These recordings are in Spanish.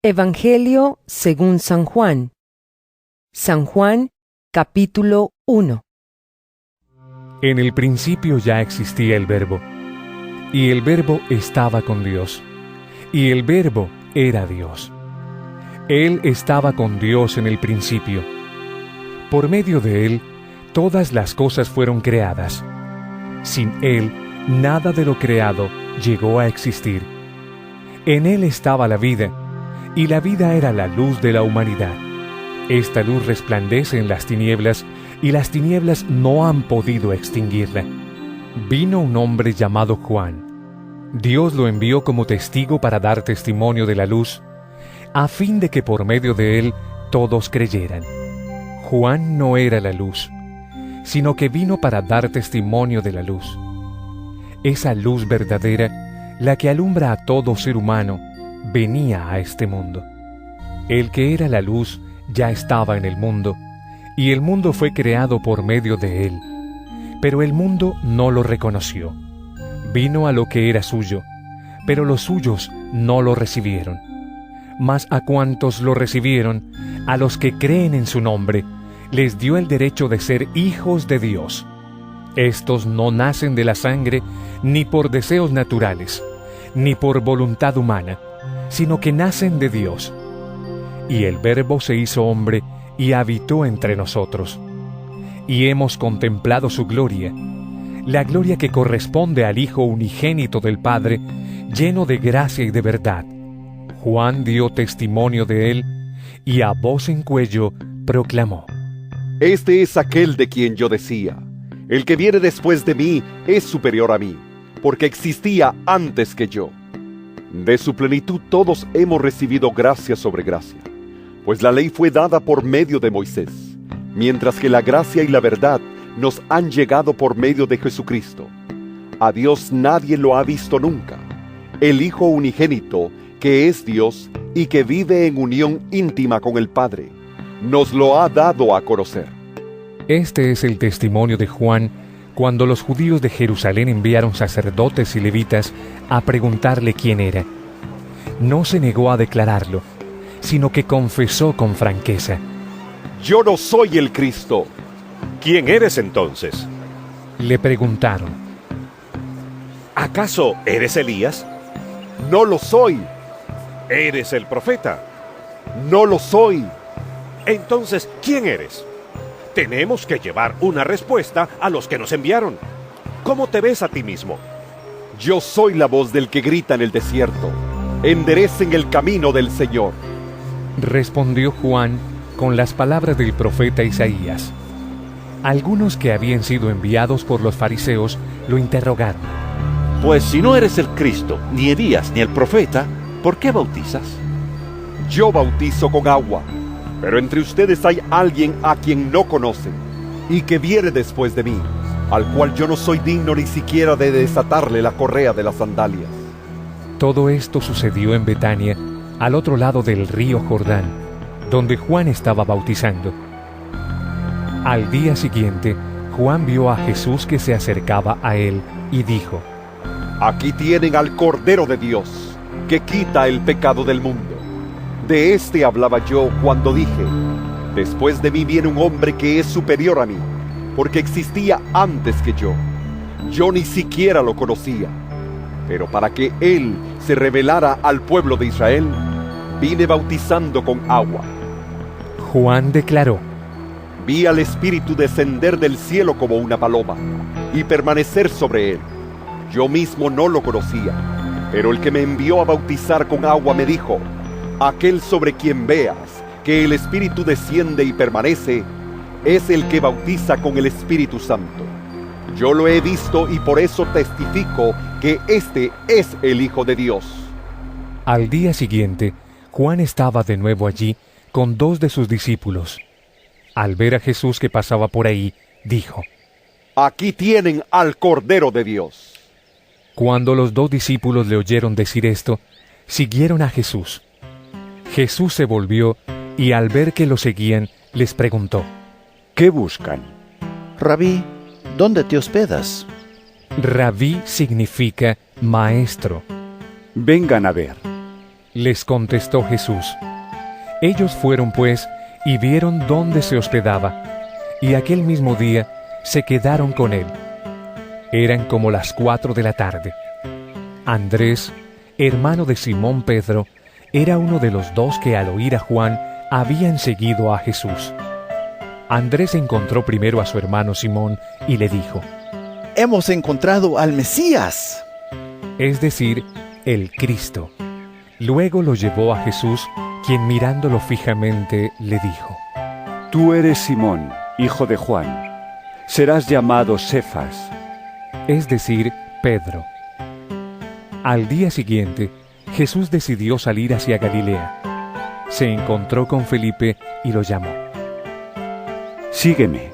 Evangelio según San Juan. San Juan, capítulo 1. En el principio ya existía el Verbo, y el Verbo estaba con Dios, y el Verbo era Dios. Él estaba con Dios en el principio. Por medio de Él, todas las cosas fueron creadas. Sin Él, nada de lo creado llegó a existir. En Él estaba la vida, y la vida era la luz de la humanidad. Esta luz resplandece en las tinieblas, y las tinieblas no han podido extinguirla. Vino un hombre llamado Juan. Dios lo envió como testigo para dar testimonio de la luz, a fin de que por medio de él todos creyeran. Juan no era la luz, sino que vino para dar testimonio de la luz. Esa luz verdadera, la que alumbra a todo ser humano, venía a este mundo. El que era la luz ya estaba en el mundo, y el mundo fue creado por medio de él. Pero el mundo no lo reconoció. Vino a lo que era suyo, pero los suyos no lo recibieron. Mas a cuantos lo recibieron, a los que creen en su nombre, les dio el derecho de ser hijos de Dios. Estos no nacen de la sangre, ni por deseos naturales, ni por voluntad humana, sino que nacen de Dios. Y el Verbo se hizo hombre y habitó entre nosotros. Y hemos contemplado su gloria, la gloria que corresponde al Hijo unigénito del Padre, lleno de gracia y de verdad. Juan dio testimonio de él, y a voz en cuello proclamó: Este es aquel de quien yo decía, el que viene después de mí es superior a mí, porque existía antes que yo. De su plenitud todos hemos recibido gracia sobre gracia, pues la ley fue dada por medio de Moisés, mientras que la gracia y la verdad nos han llegado por medio de Jesucristo. A Dios nadie lo ha visto nunca. El Hijo unigénito, que es Dios y que vive en unión íntima con el Padre, nos lo ha dado a conocer. Este es el testimonio de Juan cuando los judíos de Jerusalén enviaron sacerdotes y levitas a preguntarle quién era. No se negó a declararlo, sino que confesó con franqueza: Yo no soy el Cristo. ¿Quién eres entonces? Le preguntaron: ¿Acaso eres Elías? No lo soy. ¿Eres el profeta? No lo soy. Entonces, ¿quién eres? Tenemos que llevar una respuesta a los que nos enviaron. ¿Cómo te ves a ti mismo? Yo soy la voz del que grita en el desierto: enderecen el camino del Señor. Respondió Juan con las palabras del profeta Isaías. Algunos que habían sido enviados por los fariseos lo interrogaron: Pues si no eres el Cristo, ni Elías, ni el profeta, ¿por qué bautizas? Yo bautizo con agua, pero entre ustedes hay alguien a quien no conocen, y que viene después de mí, al cual yo no soy digno ni siquiera de desatarle la correa de las sandalias. Todo esto sucedió en Betania, al otro lado del río Jordán, donde Juan estaba bautizando. Al día siguiente, Juan vio a Jesús que se acercaba a él y dijo: Aquí tienen al Cordero de Dios, que quita el pecado del mundo. De este hablaba yo cuando dije: después de mí viene un hombre que es superior a mí, porque existía antes que yo. Yo ni siquiera lo conocía, pero para que él se revelara al pueblo de Israel, vine bautizando con agua. Juan declaró: Vi al Espíritu descender del cielo como una paloma y permanecer sobre él. Yo mismo no lo conocía, pero el que me envió a bautizar con agua me dijo: aquel sobre quien veas que el Espíritu desciende y permanece, es el que bautiza con el Espíritu Santo. Yo lo he visto y por eso testifico que este es el Hijo de Dios. Al día siguiente, Juan estaba de nuevo allí con 2 de sus discípulos. Al ver a Jesús que pasaba por ahí, dijo: Aquí tienen al Cordero de Dios. Cuando los 2 discípulos le oyeron decir esto, siguieron a Jesús. Jesús se volvió y al ver que lo seguían, les preguntó: ¿Qué buscan? Rabí, ¿dónde te hospedas? Rabí significa maestro. Vengan a ver. Les contestó Jesús. Ellos fueron pues y vieron dónde se hospedaba, y aquel mismo día se quedaron con él. Eran como las 4 de la tarde. Andrés, hermano de Simón Pedro, era uno de los 2 que al oír a Juan habían seguido a Jesús. Andrés encontró primero a su hermano Simón y le dijo: Hemos encontrado al Mesías, es decir, el Cristo. Luego lo llevó a Jesús, quien mirándolo fijamente le dijo: Tú eres Simón, hijo de Juan. Serás llamado Cefas, es decir, Pedro. Al día siguiente, Jesús decidió salir hacia Galilea. Se encontró con Felipe y lo llamó. Sígueme.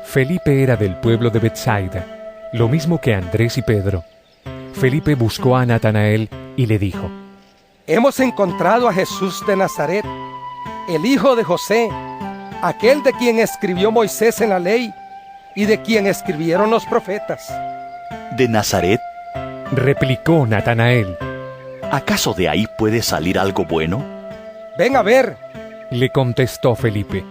Felipe era del pueblo de Betsaida, lo mismo que Andrés y Pedro. Felipe buscó a Natanael y le dijo: Hemos encontrado a Jesús de Nazaret, el hijo de José, aquel de quien escribió Moisés en la ley y de quien escribieron los profetas. ¿De Nazaret? Replicó Natanael. ¿Acaso de ahí puede salir algo bueno? Ven a ver, le contestó Felipe.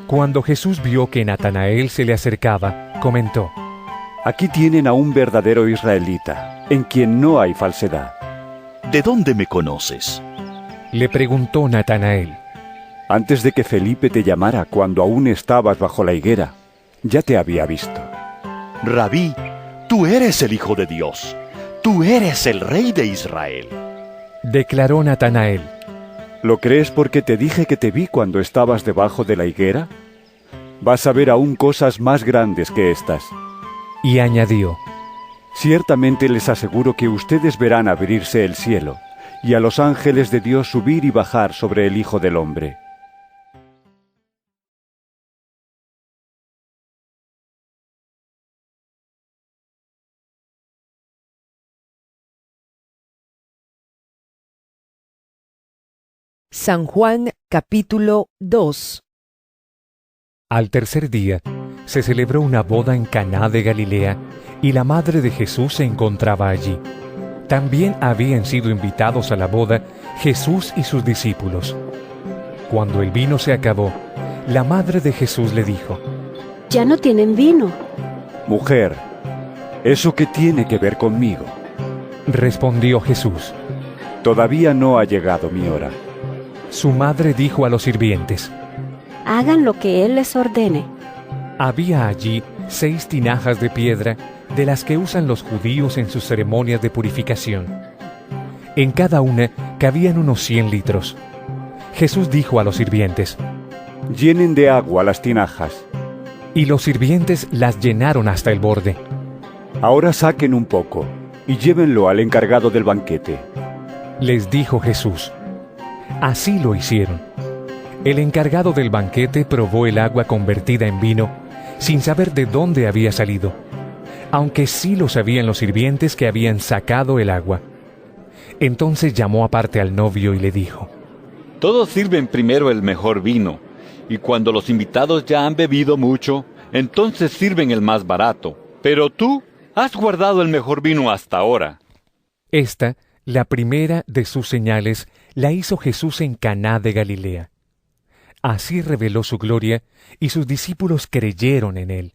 Cuando Jesús vio que Natanael se le acercaba, comentó: Aquí tienen a un verdadero israelita, en quien no hay falsedad. ¿De dónde me conoces? Le preguntó Natanael. Antes de que Felipe te llamara cuando aún estabas bajo la higuera, ya te había visto. Rabí, tú eres el Hijo de Dios. Tú eres el Rey de Israel. Declaró Natanael. ¿Lo crees porque te dije que te vi cuando estabas debajo de la higuera? Vas a ver aún cosas más grandes que estas. Y añadió: Ciertamente les aseguro que ustedes verán abrirse el cielo, y a los ángeles de Dios subir y bajar sobre el Hijo del Hombre. San Juan capítulo 2. Al tercer día, se celebró una boda en Caná de Galilea, y la madre de Jesús se encontraba allí. También habían sido invitados a la boda Jesús y sus discípulos. Cuando el vino se acabó, la madre de Jesús le dijo: Ya no tienen vino. Mujer, ¿eso qué tiene que ver conmigo? Respondió Jesús: Todavía no ha llegado mi hora. Su madre dijo a los sirvientes: Hagan lo que Él les ordene. Había allí 6 tinajas de piedra, de las que usan los judíos en sus ceremonias de purificación. En cada una cabían unos 100 litros. Jesús dijo a los sirvientes: Llenen de agua las tinajas. Y los sirvientes las llenaron hasta el borde. Ahora saquen un poco y llévenlo al encargado del banquete. Les dijo Jesús. Así lo hicieron. El encargado del banquete probó el agua convertida en vino, sin saber de dónde había salido, aunque sí lo sabían los sirvientes que habían sacado el agua. Entonces llamó aparte al novio y le dijo: Todos sirven primero el mejor vino, y cuando los invitados ya han bebido mucho, entonces sirven el más barato. Pero tú has guardado el mejor vino hasta ahora. Esta, la primera de sus señales, la hizo Jesús en Caná de Galilea. Así reveló su gloria, y sus discípulos creyeron en él.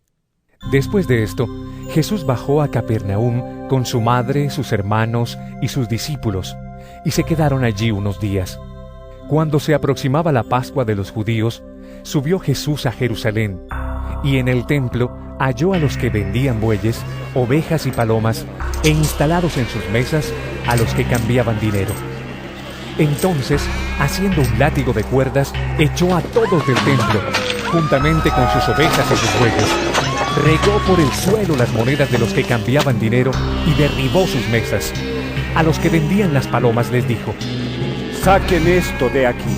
Después de esto, Jesús bajó a Capernaum con su madre, sus hermanos y sus discípulos, y se quedaron allí unos días. Cuando se aproximaba la Pascua de los judíos, subió Jesús a Jerusalén, y en el templo halló a los que vendían bueyes, ovejas y palomas, e instalados en sus mesas a los que cambiaban dinero. Entonces, haciendo un látigo de cuerdas, echó a todos del templo, juntamente con sus ovejas y sus bueyes. Regó por el suelo las monedas de los que cambiaban dinero y derribó sus mesas. A los que vendían las palomas les dijo: Saquen esto de aquí.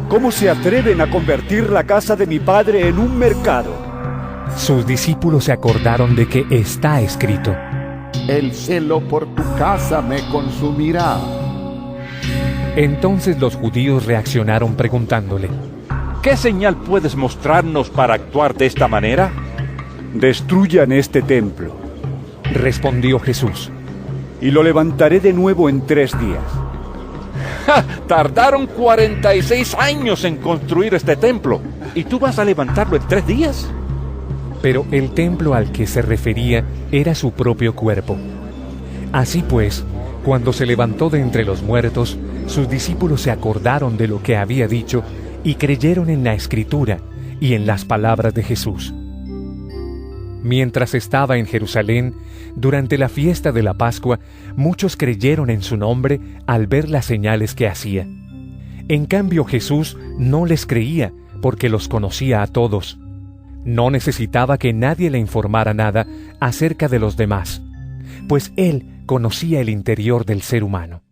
¿Cómo se atreven a convertir la casa de mi padre en un mercado? Sus discípulos se acordaron de que está escrito: El celo por tu casa me consumirá. Entonces los judíos reaccionaron preguntándole: ¿Qué señal puedes mostrarnos para actuar de esta manera? Destruyan este templo, respondió Jesús, y lo levantaré de nuevo en 3 días. Tardaron 46 años en construir este templo. ¿Y tú vas a levantarlo en 3 días? Pero el templo al que se refería era su propio cuerpo. Así pues, cuando se levantó de entre los muertos, sus discípulos se acordaron de lo que había dicho y creyeron en la Escritura y en las palabras de Jesús. Mientras estaba en Jerusalén, durante la fiesta de la Pascua, muchos creyeron en su nombre al ver las señales que hacía. En cambio, Jesús no les creía porque los conocía a todos. No necesitaba que nadie le informara nada acerca de los demás, pues él conocía el interior del ser humano.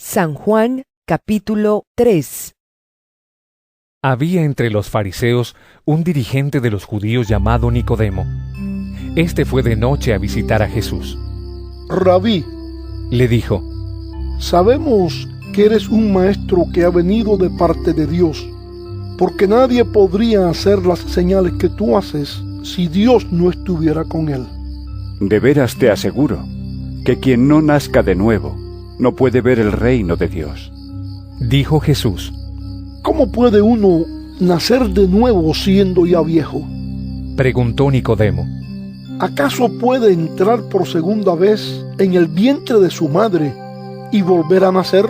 San Juan, capítulo 3. Había entre los fariseos un dirigente de los judíos llamado Nicodemo. Este fue de noche a visitar a Jesús. Rabí, le dijo, sabemos que eres un maestro que ha venido de parte de Dios, porque nadie podría hacer las señales que tú haces si Dios no estuviera con él. De veras te aseguro que quien no nazca de nuevo no puede ver el reino de Dios. Dijo Jesús, ¿cómo puede uno nacer de nuevo siendo ya viejo? Preguntó Nicodemo. ¿Acaso puede entrar por segunda vez en el vientre de su madre y volver a nacer?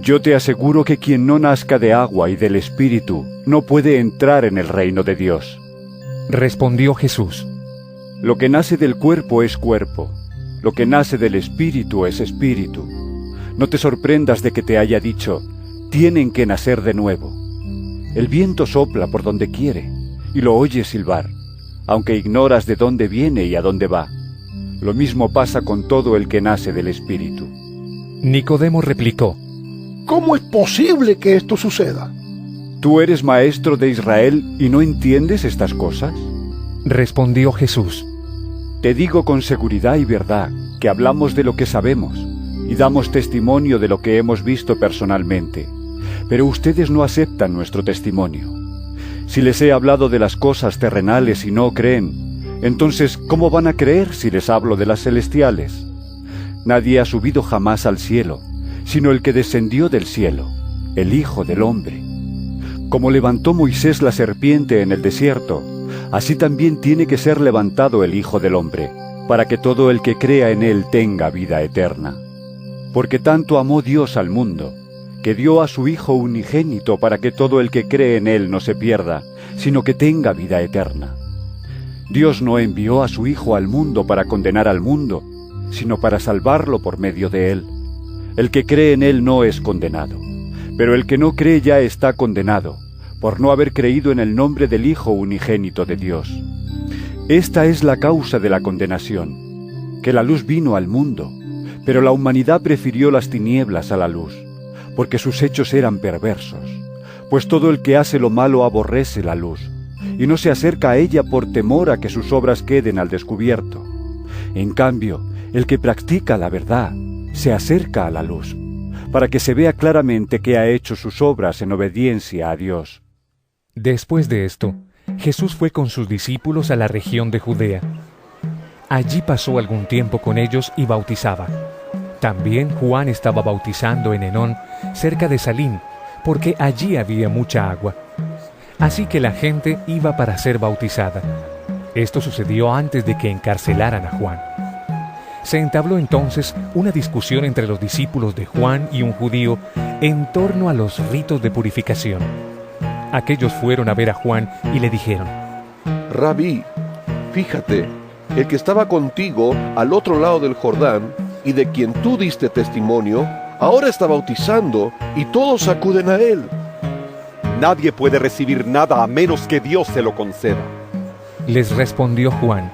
Yo te aseguro que quien no nazca de agua y del Espíritu no puede entrar en el reino de Dios. Respondió Jesús. Lo que nace del cuerpo es cuerpo, lo que nace del Espíritu es espíritu. No te sorprendas de que te haya dicho, tienen que nacer de nuevo. El viento sopla por donde quiere y lo oyes silbar, aunque ignoras de dónde viene y a dónde va. Lo mismo pasa con todo el que nace del Espíritu. Nicodemo replicó, ¿cómo es posible que esto suceda? ¿Tú eres maestro de Israel y no entiendes estas cosas? Respondió Jesús. Te digo con seguridad y verdad que hablamos de lo que sabemos y damos testimonio de lo que hemos visto personalmente, pero ustedes no aceptan nuestro testimonio. Si les he hablado de las cosas terrenales y no creen, entonces ¿cómo van a creer si les hablo de las celestiales? Nadie ha subido jamás al cielo, sino el que descendió del cielo, el Hijo del Hombre. Como levantó Moisés la serpiente en el desierto, así también tiene que ser levantado el Hijo del Hombre, para que todo el que crea en él tenga vida eterna. Porque tanto amó Dios al mundo, que dio a su Hijo unigénito para que todo el que cree en él no se pierda, sino que tenga vida eterna. Dios no envió a su Hijo al mundo para condenar al mundo, sino para salvarlo por medio de él. El que cree en él no es condenado, pero el que no cree ya está condenado, por no haber creído en el nombre del Hijo unigénito de Dios. Esta es la causa de la condenación, que la luz vino al mundo, pero la humanidad prefirió las tinieblas a la luz, porque sus hechos eran perversos. Pues todo el que hace lo malo aborrece la luz, y no se acerca a ella por temor a que sus obras queden al descubierto. En cambio, el que practica la verdad se acerca a la luz, para que se vea claramente que ha hecho sus obras en obediencia a Dios. Después de esto, Jesús fue con sus discípulos a la región de Judea. Allí pasó algún tiempo con ellos y bautizaba. También Juan estaba bautizando en Enón, cerca de Salim, porque allí había mucha agua. Así que la gente iba para ser bautizada. Esto sucedió antes de que encarcelaran a Juan. Se entabló entonces una discusión entre los discípulos de Juan y un judío en torno a los ritos de purificación. Aquellos fueron a ver a Juan y le dijeron: Rabí, fíjate, el que estaba contigo al otro lado del Jordán y de quien tú diste testimonio, ahora está bautizando y todos acuden a él. Nadie puede recibir nada a menos que Dios se lo conceda. Les respondió Juan: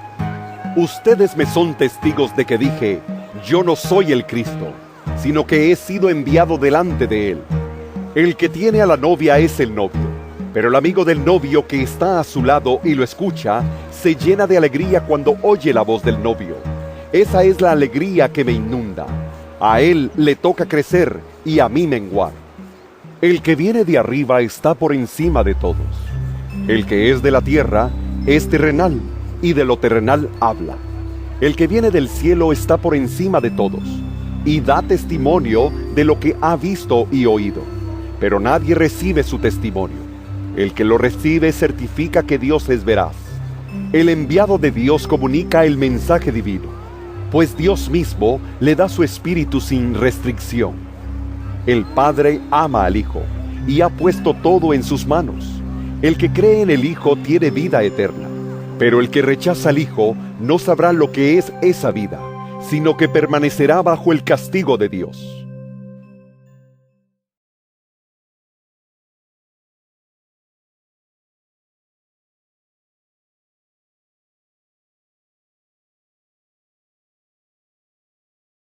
Ustedes me son testigos de que dije, yo no soy el Cristo, sino que he sido enviado delante de él. El que tiene a la novia es el novio, pero el amigo del novio que está a su lado y lo escucha, se llena de alegría cuando oye la voz del novio. Esa es la alegría que me inunda. A él le toca crecer y a mí menguar. El que viene de arriba está por encima de todos. El que es de la tierra es terrenal, y de lo terrenal habla. El que viene del cielo está por encima de todos, y da testimonio de lo que ha visto y oído. Pero nadie recibe su testimonio. El que lo recibe certifica que Dios es veraz. El enviado de Dios comunica el mensaje divino, pues Dios mismo le da su espíritu sin restricción. El Padre ama al Hijo y ha puesto todo en sus manos. El que cree en el Hijo tiene vida eterna, pero el que rechaza al Hijo no sabrá lo que es esa vida, sino que permanecerá bajo el castigo de Dios.